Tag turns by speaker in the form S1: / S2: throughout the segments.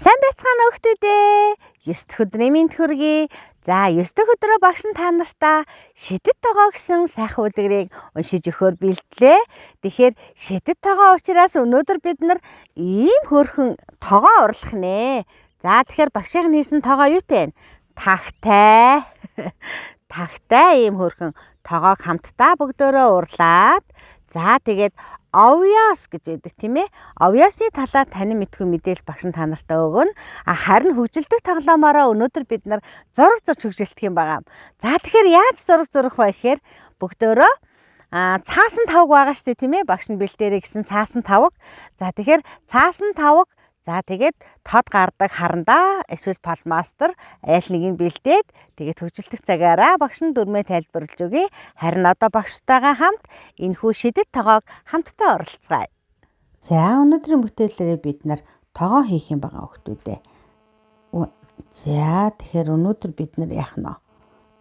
S1: Сайн байцгаана өхтөдөө. 9 дэх өдрийн мэнд хүргэе. За 9 дэх өдрөө багш нь та нартаа шидэт тогоо гэсэн сайхан өдрийг уншиж өгөхөөр бэлтлээ. Тэгэхээр шидэт тогоо учраас өнөөдөр бид нар ийм хөөрхөн тогоо урлах нэ. За тэгэхээр багшийн хийсэн тогоо юутэй вэ? Тагтай. Тагтай ийм хөөрхөн тоогоог хамтдаа бүгдөө урлаад за тэгээд овёс гэж байдаг тийм ээ. Овёсны талаар танин мэдгүй мэдээлэл багш нь та нартай өгнө. Харин хөгжилдөх тоглоомороо өнөөдөр бид нар зураг зурж хөгжилдөх юм байгаа. За тэгэхээр яаж зураг зурах вэ гэхээр бүгдөө цаасан тавг байгаа шүү дээ тийм ээ. Багш нь бэлдээрэй гэсэн цаасан тавг. За тэгэхээр цаасан тавг. За тэгээд тод гардаг харандаа эсвэл палмастер аль нэгийг бэлдээд тэгээд хөгжилдөх цагаараа багш нь дүрмээ тайлбарлаж өгье. Харин одоо багштайгаа хамт энэхүү шидэт тогоог хамтдаа оролцгаая. За өнөөдрийн бүтээлээрээ бид нар тогоо хийх юм байгаа хөлтүүдээ. За тэгэхээр өнөөдөр бид нар яах нь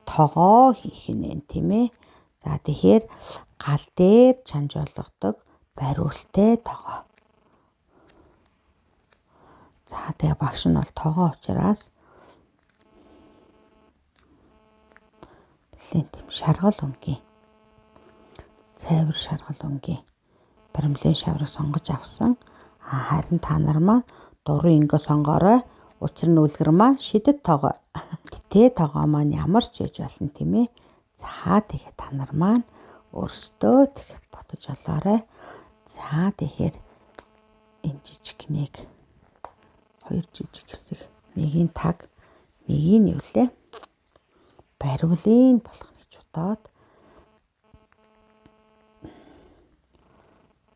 S1: тогоо хийх нэ тийм ээ. За тэгэхээр гал дээр чанж болгодог бариултай тогоо. За тэгээ багш нь бол тогоо учраас тийм шаргал өнгийн. Цайвар шаргал өнгийн. Баримлын шаврыг сонгож авсан. Харин та нар маань дурын ингээ сонгоорой. Учир нь үлгэр маань шидэт тогоо. Тэ тогоо маань ямар ч яж болно тийм ээ. За тэгээ та нар маань өөрсдөө тэгэхэд бодож олоорой. За тэгэхээр энэ жижигнийг хоёр жижиг хэсэг, нэгийн таг, нэгийг нь юу лээ? Бариулын болгоно гэж бодоод.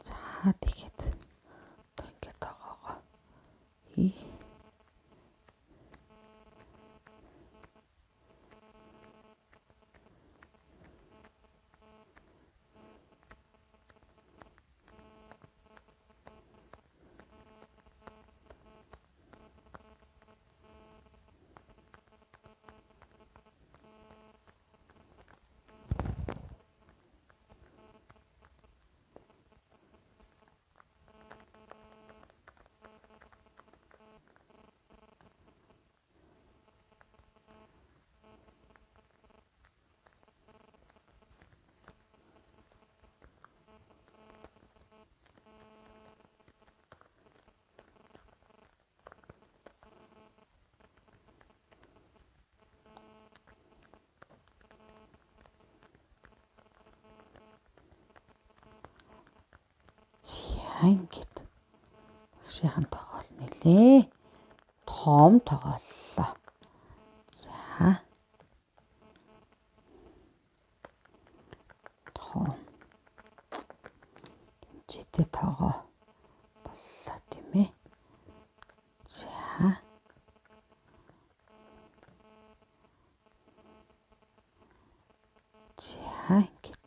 S1: За тэгээд ингээд тогоогоо хий. Ингээд багшийн тогоол нэлээ. Том тогооллоо. За. Том. Жидээ тогоо боллоо тийм ээ. За. За ингээд.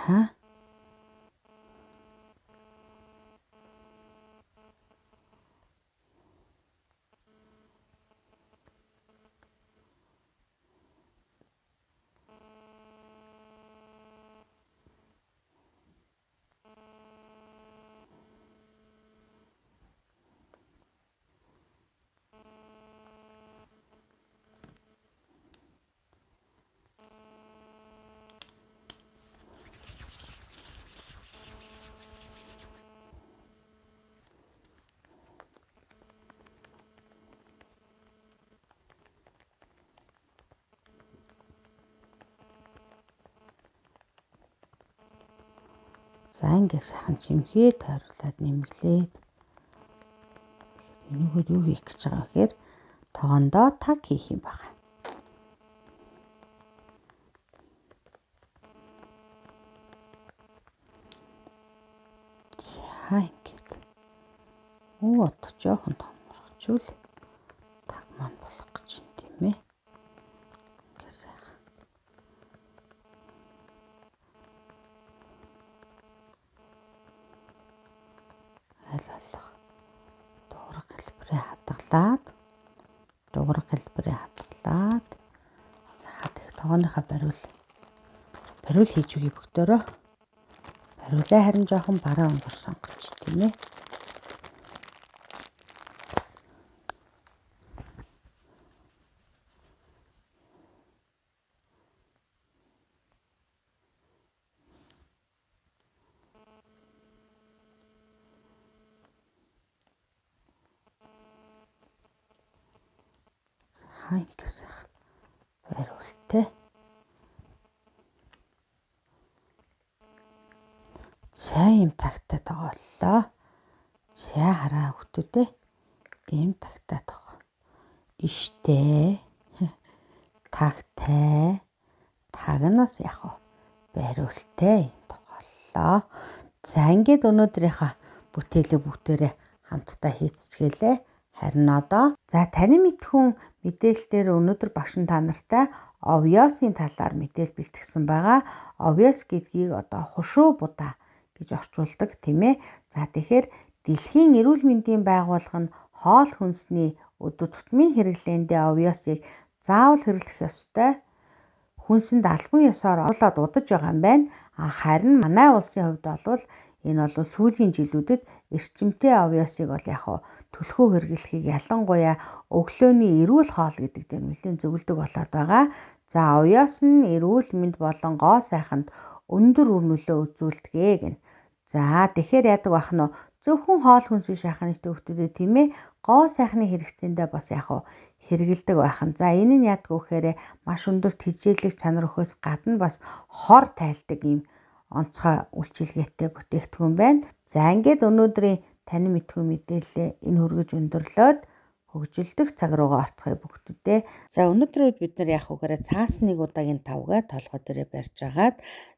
S1: За. За ингээд сайхан чимхээ тойруулаад нэмглээд Энийгээр юу хийх гэж байгаа гэхээр тоогондоо таг хийх юм байна. За ингээд. Одоо жоохон томрохжүүл таг маань болох гэж юм тийм ээ. Ингээд сайхан. Аль болох дуурах хэлбэрээ хадгалаад за их тогооныхаа бариул хийж үгүй бөхтөрөө. Бариулаа харин жоохон бараа өнгөр сонгоч тийм ээ. Ингээд сайхан бариултай. За ийм тагтай тоглолоо. За хараа хүүхдүүдээ ийм тагтай тоглоо. Иштэй тагтай тагнаас яг бариултай тоглолоо. За ингээд өнөөдрийнхөө бүтээлээ бүгдээрээ хамтдаа хийцгээе. Харин одоо за таны мэдхүн мэдээлэл дээр өнөөдөр багш та нартай Obvious-ийн талаар мэдээлэл бэлтгэсэн байгаа. Obvious гэдгийг одоо хушуу будаа гэж орчуулдаг тийм ээ. За тэгэхээр Дэлхийн эрүүл мэндийн байгууллага нь хоол хүнсний өдөр тутмын хэрэглээндээ Obvious-ыг заавал хэрэглэх ёстой. Хүнсэнд албан ёсоор оруулаад удаж байгаа юм байна. Харин манай улсын хувьд бол энэ бол сүүлийн жилүүдэд эрчимтэй Obvious-ыг бол төлхөө хэрэглэхийг ялангуяа өглөөний эрүүл хоол гэдэг дээр нэлээд зөвлөдөг болоод байгаа. За Obvious нь эрүүл мэнд болон гоо сайханд өндөр үр нөлөө үзүүлдэг гэнэ. За тэгэхээр яадаг бах нь зөвхөн хоол хүнс биш яхаа нэгтэй хүмүүстэй тийм ээ гоо сайхны хэрэгцээндээ бас хэрэгэлдэг байхан. За энэ нь яадаг вэ гэхээр маш өндөр тэжээлэг чанар өхөөс гадна бас хор тайлдаг юм онцгой үйлчилгээтэй бүтээгдэхүүн байна. За ингээд өнөөдрийн таны мэдхүн мэдээлэлээ энэ хүргэж өндөрлөөд хөгжилдөх цаг руугаа орцгоё бүгдүүдээ. За өнөөдөр бид нар яах вэ гэхээр цаасан нэг удаагийн тавгаа толгой дээрээ барьж агаад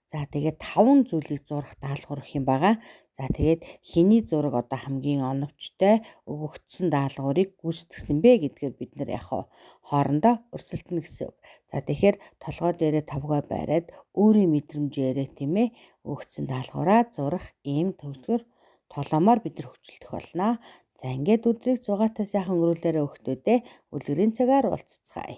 S1: за тэгээд 5 зүйлийг зурах даалгавар өгөх юм байгаа. За тэгээд хэний зураг одоо хамгийн оновчтой өгөгдсөн даалгаврыг гүйцэтгсэн бэ гэдгээр бид нар хоорондоо өрсөлдөнө гэсэн үг. За тэгэхээр толгой дээрээ тавгаа бариад өөрийн мэдрэмжээрээ тийм ээ өгөгдсөн даалгавраа зурах ийм төгсгөр толомоор бид нар хөгжүүлэх болно. За ингээд өдрийг 6-аас сайхан өнгөрүүлээрэ өгтөдөө үлгэрийн цагаар уулзцгаая.